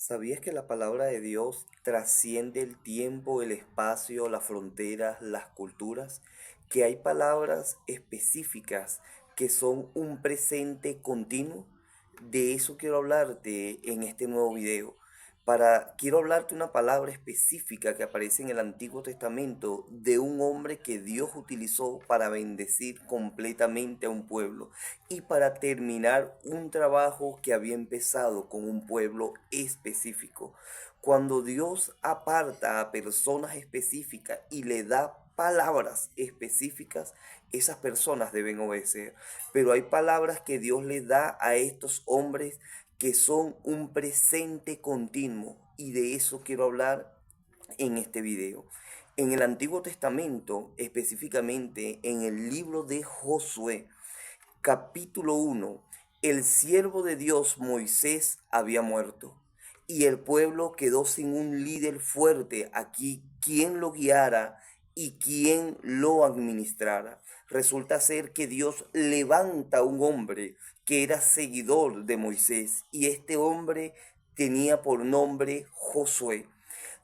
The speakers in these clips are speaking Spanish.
¿Sabías que la palabra de Dios trasciende el tiempo, el espacio, las fronteras, las culturas? Que hay palabras específicas que son un presente continuo. De eso quiero hablarte en este nuevo video. Quiero hablarte una palabra específica que aparece en el Antiguo Testamento de un hombre que Dios utilizó para bendecir completamente a un pueblo y para terminar un trabajo que había empezado con un pueblo específico. Cuando Dios aparta a personas específicas y le da palabras específicas, esas personas deben obedecer. Pero hay palabras que Dios le da a estos hombres que son un presente continuo, y de eso quiero hablar en este video. En el Antiguo Testamento, específicamente en el libro de Josué, capítulo 1, el siervo de Dios Moisés había muerto y el pueblo quedó sin un líder fuerte aquí, quien lo guiara y quien lo administrara. Resulta ser que Dios levanta a un hombre que era seguidor de Moisés, y este hombre tenía por nombre Josué.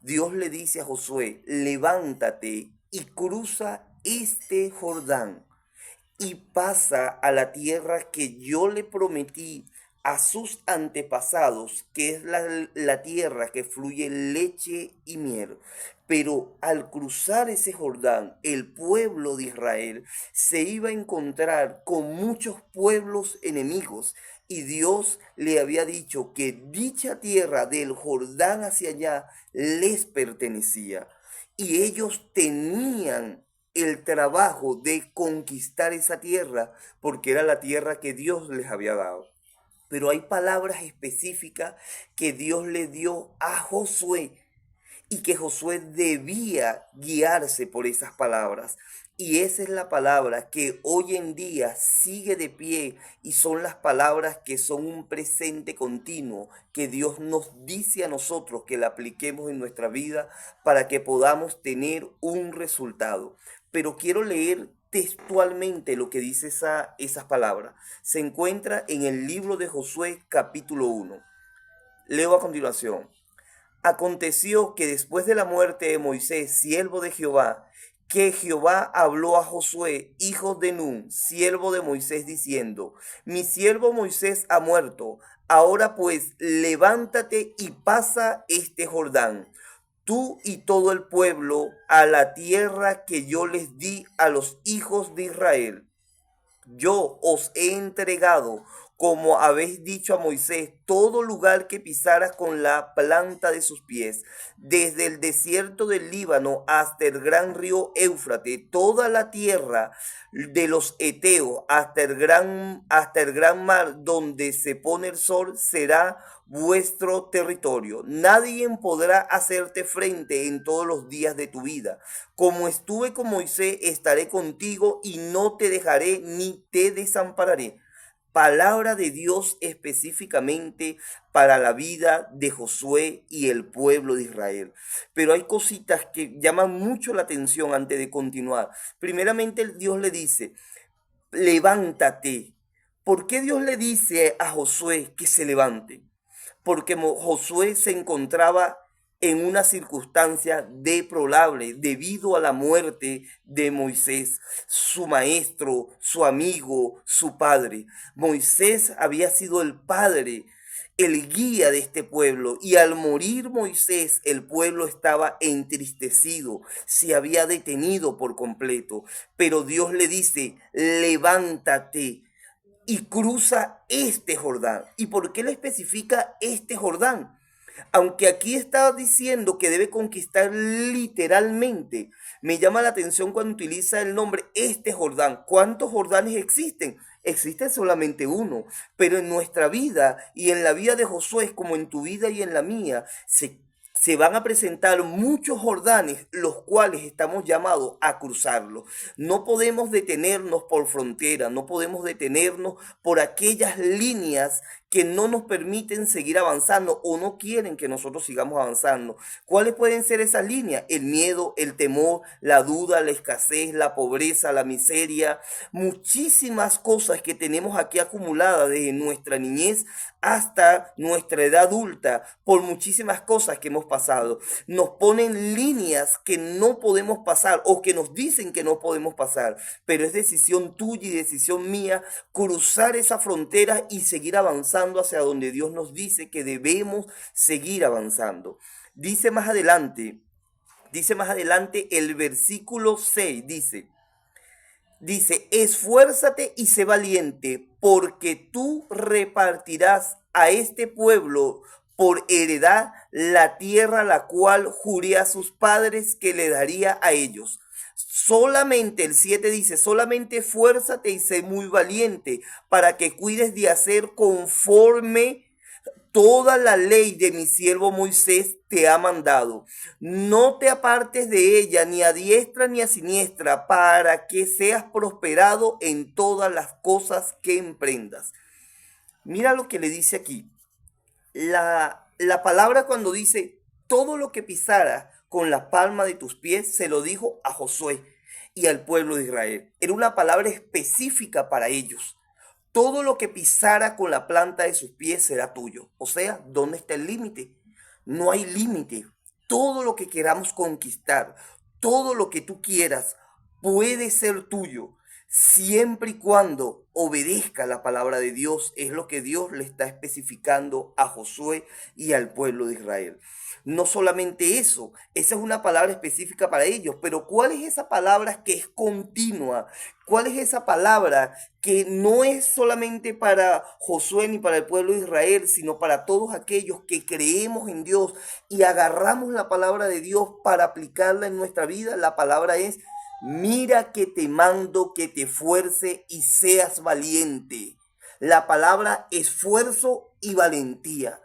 Dios le dice a Josué: levántate y cruza este Jordán y pasa a la tierra que yo le prometí a sus antepasados, que es la tierra que fluye leche y miel. Pero al cruzar ese Jordán, el pueblo de Israel se iba a encontrar con muchos pueblos enemigos, y Dios le había dicho que dicha tierra del Jordán hacia allá les pertenecía, y ellos tenían el trabajo de conquistar esa tierra, porque era la tierra que Dios les había dado. Pero hay palabras específicas que Dios le dio a Josué, y que Josué debía guiarse por esas palabras. Y esa es la palabra que hoy en día sigue de pie, y son las palabras que son un presente continuo, que Dios nos dice a nosotros que la apliquemos en nuestra vida para que podamos tener un resultado. Pero quiero leer textualmente lo que dice esas palabras. Se encuentra en el libro de Josué capítulo 1. Leo a continuación. Aconteció que después de la muerte de Moisés, siervo de Jehová, que Jehová habló a Josué, hijo de Nun, siervo de Moisés, diciendo: mi siervo Moisés ha muerto. Ahora pues, levántate y pasa este Jordán, tú y todo el pueblo, a la tierra que yo les di a los hijos de Israel. Yo os he entregado, como habéis dicho a Moisés, todo lugar que pisaras con la planta de sus pies, desde el desierto del Líbano hasta el gran río Éufrates, toda la tierra de los Eteos hasta el gran mar donde se pone el sol, será vuestro territorio. Nadie podrá hacerte frente en todos los días de tu vida. Como estuve con Moisés, estaré contigo y no te dejaré ni te desampararé. Palabra de Dios específicamente para la vida de Josué y el pueblo de Israel. Pero hay cositas que llaman mucho la atención antes de continuar. Primeramente, Dios le dice: levántate. ¿Por qué Dios le dice a Josué que se levante? Porque Josué se encontraba en una circunstancia deplorable debido a la muerte de Moisés, su maestro, su amigo, su padre. Moisés había sido el padre, el guía de este pueblo, y al morir Moisés, el pueblo estaba entristecido, se había detenido por completo. Pero Dios le dice: levántate y cruza este Jordán. ¿Y por qué le especifica este Jordán? Aunque aquí está diciendo que debe conquistar literalmente, me llama la atención cuando utiliza el nombre este Jordán. ¿Cuántos Jordanes existen? Existe solamente uno, pero en nuestra vida y en la vida de Josué, como en tu vida y en la mía, se van a presentar muchos Jordanes, los cuales estamos llamados a cruzarlos. No podemos detenernos por frontera, no podemos detenernos por aquellas líneas que no nos permiten seguir avanzando o no quieren que nosotros sigamos avanzando. ¿Cuáles pueden ser esas líneas? El miedo, el temor, la duda, la escasez, la pobreza, la miseria, muchísimas cosas que tenemos aquí acumuladas desde nuestra niñez hasta nuestra edad adulta, por muchísimas cosas que hemos pasado. Nos ponen líneas que no podemos pasar o que nos dicen que no podemos pasar, pero es decisión tuya y decisión mía cruzar esa frontera y seguir avanzando hacia donde Dios nos dice que debemos seguir avanzando. Dice más adelante el versículo 6, dice, esfuérzate y sé valiente, porque tú repartirás a este pueblo por heredad la tierra la cual juré a sus padres que le daría a ellos. Solamente el 7 dice, solamente esfuérzate y sé muy valiente para que cuides de hacer conforme toda la ley de mi siervo Moisés te ha mandado. No te apartes de ella ni a diestra ni a siniestra, para que seas prosperado en todas las cosas que emprendas. Mira lo que le dice aquí. La palabra cuando dice, todo lo que pisara con la palma de tus pies, se lo dijo a Josué y al pueblo de Israel. Era una palabra específica para ellos. Todo lo que pisara con la planta de sus pies será tuyo. O sea, ¿dónde está el límite? No hay límite. Todo lo que queramos conquistar, todo lo que tú quieras, puede ser tuyo, siempre y cuando obedezca la palabra de Dios. Es lo que Dios le está especificando a Josué y al pueblo de Israel. No solamente eso, esa es una palabra específica para ellos, pero ¿cuál es esa palabra que es continua? ¿Cuál es esa palabra que no es solamente para Josué ni para el pueblo de Israel, sino para todos aquellos que creemos en Dios y agarramos la palabra de Dios para aplicarla en nuestra vida? La palabra es, mira que te mando que te esfuerce y seas valiente. La palabra esfuerzo y valentía.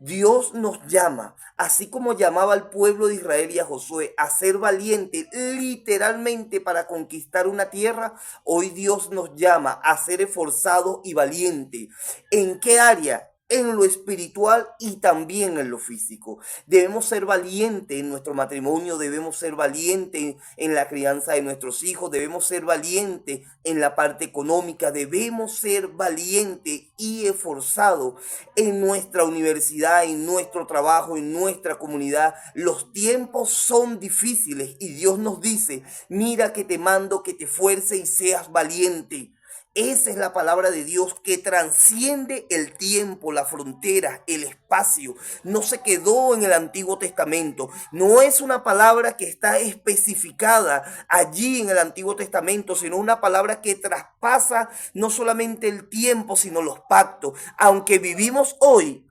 Dios nos llama, así como llamaba al pueblo de Israel y a Josué a ser valiente literalmente para conquistar una tierra. Hoy Dios nos llama a ser esforzado y valiente. ¿En qué área? En lo espiritual y también en lo físico. Debemos ser valientes en nuestro matrimonio, debemos ser valientes en la crianza de nuestros hijos, debemos ser valientes en la parte económica, debemos ser valientes y esforzados en nuestra universidad, en nuestro trabajo, en nuestra comunidad. Los tiempos son difíciles y Dios nos dice, mira que te mando que te esfuerces y seas valiente. Esa es la palabra de Dios que trasciende el tiempo, la frontera, el espacio. No se quedó en el Antiguo Testamento. No es una palabra que está especificada allí en el Antiguo Testamento, sino una palabra que traspasa no solamente el tiempo, sino los pactos. Aunque vivimos hoy,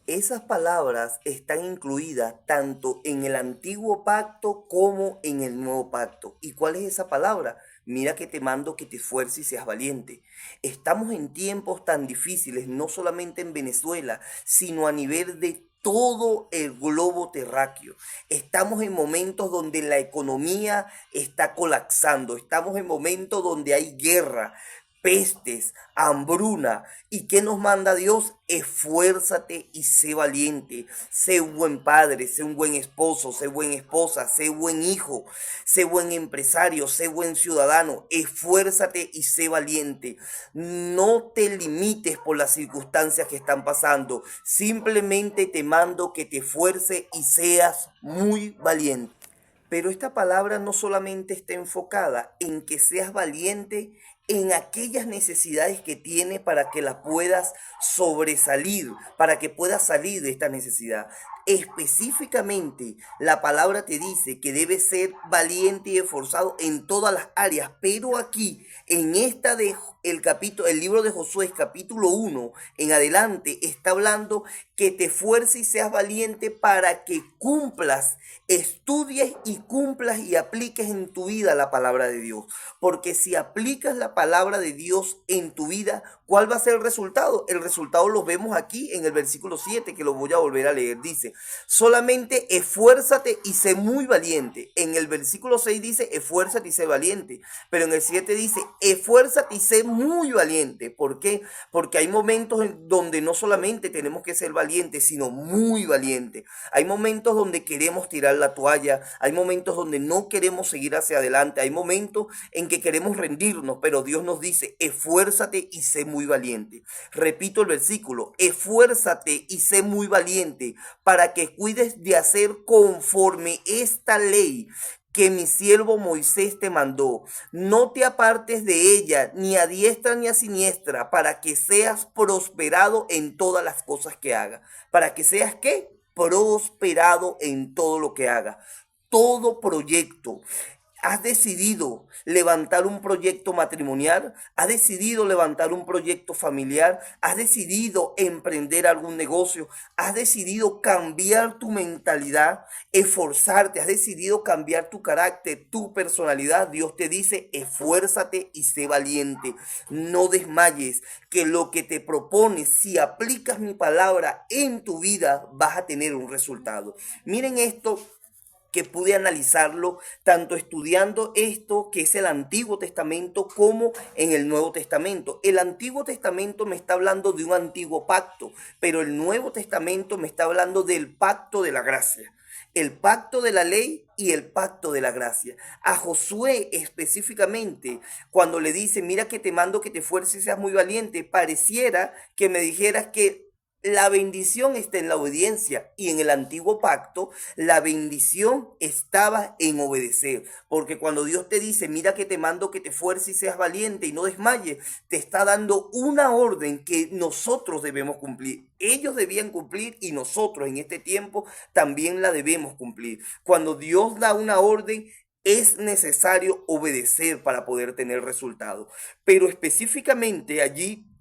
esas palabras están incluidas tanto en el antiguo pacto como en el nuevo pacto. ¿Y cuál es esa palabra? Mira que te mando que te esfuerces y seas valiente. Estamos en tiempos tan difíciles, no solamente en Venezuela, sino a nivel de todo el globo terráqueo. Estamos en momentos donde la economía está colapsando. Estamos en momentos donde hay guerra, pestes, hambruna. ¿Y qué nos manda Dios? Esfuérzate y sé valiente. Sé un buen padre, sé un buen esposo, sé buena esposa, sé buen hijo, sé buen empresario, sé buen ciudadano. Esfuérzate y sé valiente. No te limites por las circunstancias que están pasando. Simplemente te mando que te esfuerces y seas muy valiente. Pero esta palabra no solamente está enfocada en que seas valiente en aquellas necesidades que tiene para que las puedas sobresalir, para que puedas salir de esta necesidad. Específicamente, la palabra te dice que debes ser valiente y esforzado en todas las áreas, pero aquí, en esta de el libro de Josué, capítulo 1 en adelante, está hablando que te esfuerces y seas valiente para que cumplas, estudies y cumplas y apliques en tu vida la palabra de Dios. Porque si aplicas la palabra de Dios en tu vida, ¿cuál va a ser el resultado? El resultado lo vemos aquí en el versículo 7, que lo voy a volver a leer. Dice, solamente esfuérzate y sé muy valiente. En el versículo 6 dice, esfuérzate y sé valiente. Pero en el 7 dice, esfuérzate y sé muy valiente. ¿Por qué? Porque hay momentos en donde no solamente tenemos que ser valientes, sino muy valientes. Hay momentos donde queremos tirar la toalla, hay momentos donde no queremos seguir hacia adelante, hay momentos en que queremos rendirnos, pero Dios nos dice, esfuérzate y sé muy valiente. Repito el versículo, esfuérzate y sé muy valiente para que cuides de hacer conforme esta ley que mi siervo Moisés te mandó. No te apartes de ella, ni a diestra ni a siniestra, para que seas prosperado en todas las cosas que hagas. ¿Para que seas qué? Prosperado en todo lo que haga. Todo proyecto. ¿Has decidido levantar un proyecto matrimonial? ¿Has decidido levantar un proyecto familiar? ¿Has decidido emprender algún negocio? ¿Has decidido cambiar tu mentalidad, esforzarte? ¿Has decidido cambiar tu carácter, tu personalidad? Dios te dice, esfuérzate y sé valiente. No desmayes, que lo que te propones, si aplicas mi palabra en tu vida, vas a tener un resultado. Miren esto, que pude analizarlo tanto estudiando esto que es el Antiguo Testamento como en el Nuevo Testamento. El Antiguo Testamento me está hablando de un antiguo pacto, pero el Nuevo Testamento me está hablando del pacto de la gracia. El pacto de la ley y el pacto de la gracia. A Josué específicamente, cuando le dice, mira que te mando que te esfuerces y seas muy valiente, pareciera que me dijeras que la bendición está en la obediencia, y en el antiguo pacto la bendición estaba en obedecer, porque cuando Dios te dice, mira que te mando que te esfuerces y seas valiente y no desmayes, te está dando una orden que nosotros debemos cumplir. Ellos debían cumplir y nosotros en este tiempo también la debemos cumplir. Cuando Dios da una orden, es necesario obedecer para poder tener resultados. Pero específicamente allí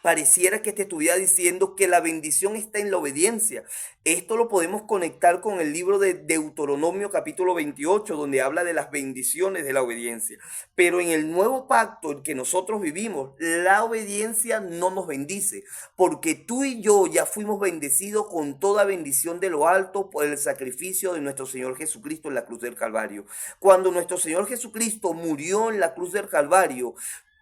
pareciera que te estuviera diciendo que la bendición está en la obediencia. Esto lo podemos conectar con el libro de Deuteronomio capítulo 28, donde habla de las bendiciones de la obediencia. Pero en el nuevo pacto en que nosotros vivimos, la obediencia no nos bendice, porque tú y yo ya fuimos bendecidos con toda bendición de lo alto por el sacrificio de nuestro Señor Jesucristo en la cruz del Calvario. Cuando nuestro Señor Jesucristo murió en la cruz del Calvario,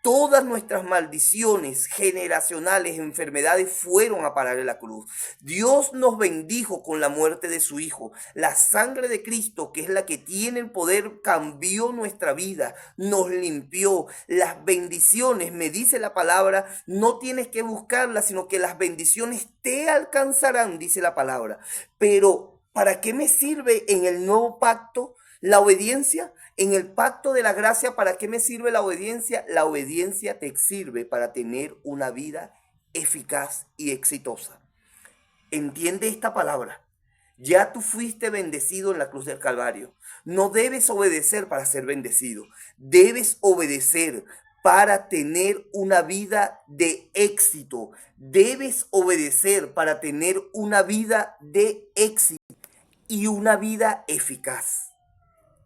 todas nuestras maldiciones generacionales, enfermedades fueron a parar en la cruz. Dios nos bendijo con la muerte de su Hijo. La sangre de Cristo, que es la que tiene el poder, cambió nuestra vida, nos limpió. Las bendiciones, me dice la palabra, no tienes que buscarlas, sino que las bendiciones te alcanzarán, dice la palabra. Pero, ¿para qué me sirve en el nuevo pacto la obediencia? En el pacto de la gracia, ¿para qué me sirve la obediencia? La obediencia te sirve para tener una vida eficaz y exitosa. Entiende esta palabra. Ya tú fuiste bendecido en la cruz del Calvario. No debes obedecer para ser bendecido. Debes obedecer para tener una vida de éxito. Debes obedecer para tener una vida de éxito y una vida eficaz.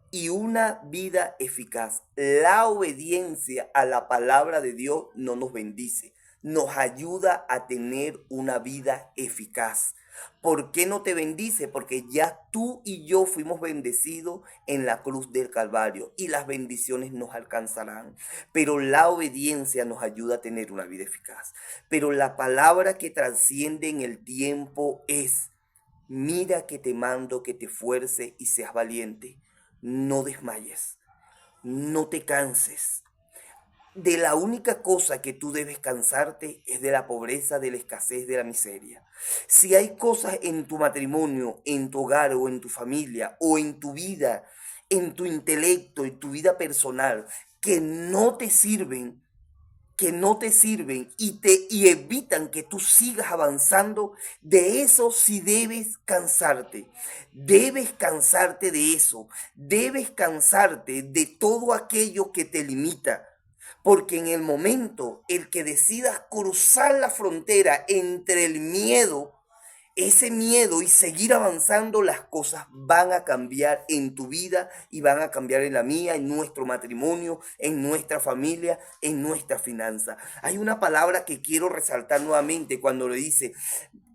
Y una vida eficaz. La obediencia a la palabra de Dios no nos bendice, nos ayuda a tener una vida eficaz. ¿Por qué no te bendice? Porque ya tú y yo fuimos bendecidos en la cruz del Calvario y las bendiciones nos alcanzarán. Pero la obediencia nos ayuda a tener una vida eficaz. Pero la palabra que trasciende en el tiempo es, mira que te mando que te esfuerces y seas valiente. No desmayes, no te canses. De la única cosa que tú debes cansarte es de la pobreza, de la escasez, de la miseria. Si hay cosas en tu matrimonio, en tu hogar o en tu familia o en tu vida, en tu intelecto, en tu vida personal, que no te sirven y evitan que tú sigas avanzando, de eso sí debes cansarte. Debes cansarte de eso. Debes cansarte de todo aquello que te limita. Porque en el momento el que decidas cruzar la frontera entre el miedo, ese miedo y seguir avanzando, las cosas van a cambiar en tu vida y van a cambiar en la mía, en nuestro matrimonio, en nuestra familia, en nuestra finanza. Hay una palabra que quiero resaltar nuevamente cuando le dice: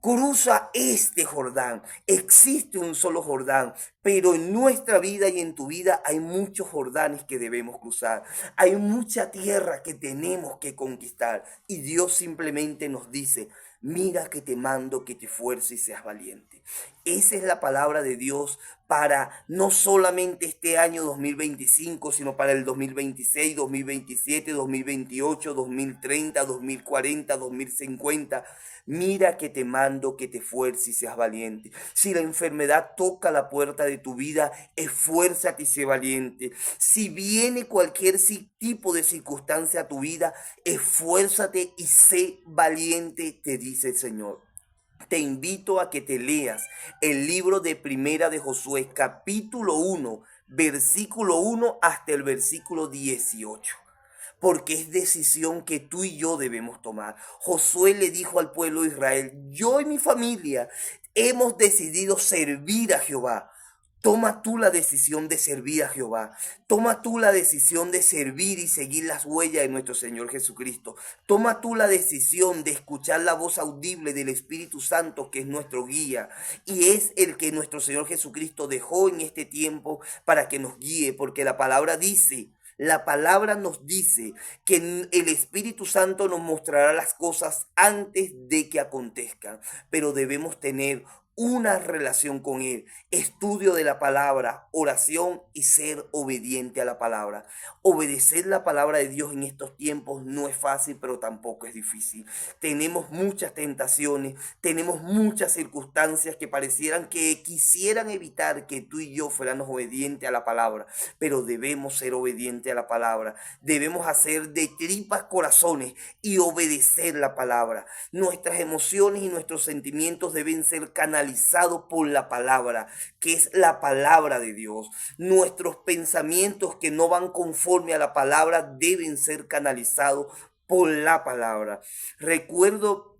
cruza este Jordán. Existe un solo Jordán, pero en nuestra vida y en tu vida hay muchos Jordanes que debemos cruzar. Hay mucha tierra que tenemos que conquistar. Y Dios simplemente nos dice: mira que te mando que te esfuerces y seas valiente. Esa es la palabra de Dios para no solamente este año 2025, sino para el 2026, 2027, 2028, 2030, 2040, 2050. Mira que te mando que te esfuerces y seas valiente. Si la enfermedad toca la puerta de tu vida, esfuérzate y sé valiente. Si viene cualquier tipo de circunstancia a tu vida, esfuérzate y sé valiente, te dice el Señor. Te invito a que te leas el libro de Primera de Josué, capítulo 1, versículo 1 hasta el versículo 18. Porque es decisión que tú y yo debemos tomar. Josué le dijo al pueblo de Israel: yo y mi familia hemos decidido servir a Jehová. Toma tú la decisión de servir a Jehová. Toma tú la decisión de servir y seguir las huellas de nuestro Señor Jesucristo. Toma tú la decisión de escuchar la voz audible del Espíritu Santo, que es nuestro guía y es el que nuestro Señor Jesucristo dejó en este tiempo para que nos guíe, porque la palabra nos dice que el Espíritu Santo nos mostrará las cosas antes de que acontezcan, pero debemos tener una relación con Él, estudio de la palabra, oración y ser obediente a la palabra. Obedecer la palabra de Dios en estos tiempos no es fácil, pero tampoco es difícil. Tenemos muchas tentaciones, tenemos muchas circunstancias que parecieran que quisieran evitar que tú y yo fuéramos obedientes a la palabra, pero debemos ser obedientes a la palabra. Debemos hacer de tripas corazones y obedecer la palabra. Nuestras emociones y nuestros sentimientos deben ser canalizados por la palabra, que es la palabra de Dios. Nuestros pensamientos que no van conforme a la palabra deben ser canalizados por la palabra. Recuerdo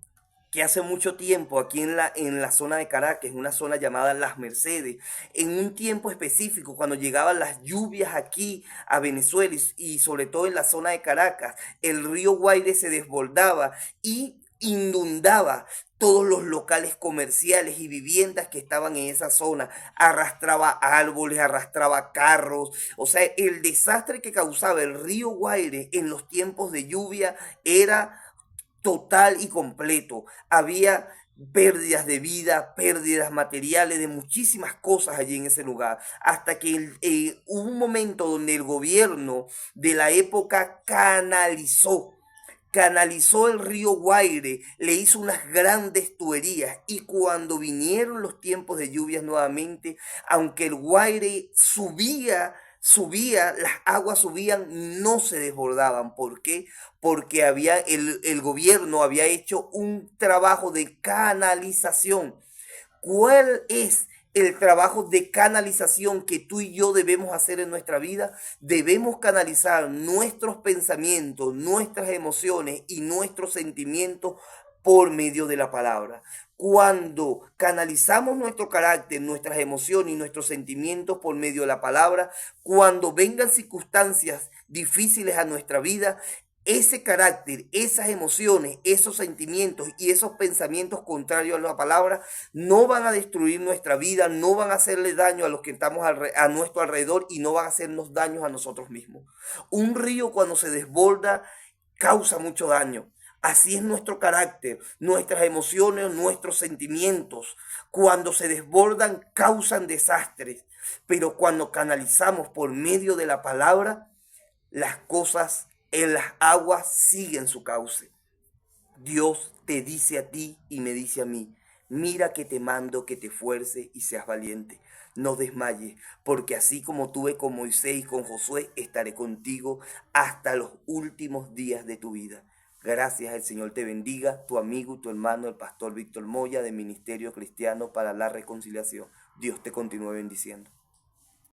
que hace mucho tiempo aquí en la zona de Caracas, en una zona llamada Las Mercedes, en un tiempo específico, cuando llegaban las lluvias aquí a Venezuela y sobre todo en la zona de Caracas, el río Guaire se desbordaba y inundaba todos los locales comerciales y viviendas que estaban en esa zona, arrastraba árboles, arrastraba carros, o sea, el desastre que causaba el río Guaire en los tiempos de lluvia era total y completo. Había pérdidas de vida, pérdidas materiales, de muchísimas cosas allí en ese lugar, hasta que hubo un momento donde el gobierno de la época canalizó el río Guaire, le hizo unas grandes tuberías y cuando vinieron los tiempos de lluvias nuevamente, aunque el Guaire subía, las aguas subían, no se desbordaban. ¿Por qué? Porque el gobierno había hecho un trabajo de canalización. ¿Cuál es el trabajo de canalización que tú y yo debemos hacer en nuestra vida? Debemos canalizar nuestros pensamientos, nuestras emociones y nuestros sentimientos por medio de la palabra. Cuando canalizamos nuestro carácter, nuestras emociones y nuestros sentimientos por medio de la palabra, cuando vengan circunstancias difíciles a nuestra vida, ese carácter, esas emociones, esos sentimientos y esos pensamientos contrarios a la palabra no van a destruir nuestra vida, no van a hacerle daño a los que estamos a nuestro alrededor y no van a hacernos daños a nosotros mismos. Un río cuando se desborda causa mucho daño. Así es nuestro carácter, nuestras emociones, nuestros sentimientos. Cuando se desbordan causan desastres, pero cuando canalizamos por medio de la palabra, las cosas en las aguas siguen su cauce. Dios te dice a ti y me dice a mí: mira que te mando que te esfuerces y seas valiente. No desmayes, porque así como tuve con Moisés y con Josué, estaré contigo hasta los últimos días de tu vida. Gracias, el Señor te bendiga, tu amigo y tu hermano, el pastor Víctor Moya, de Ministerio Cristiano para la Reconciliación. Dios te continúe bendiciendo.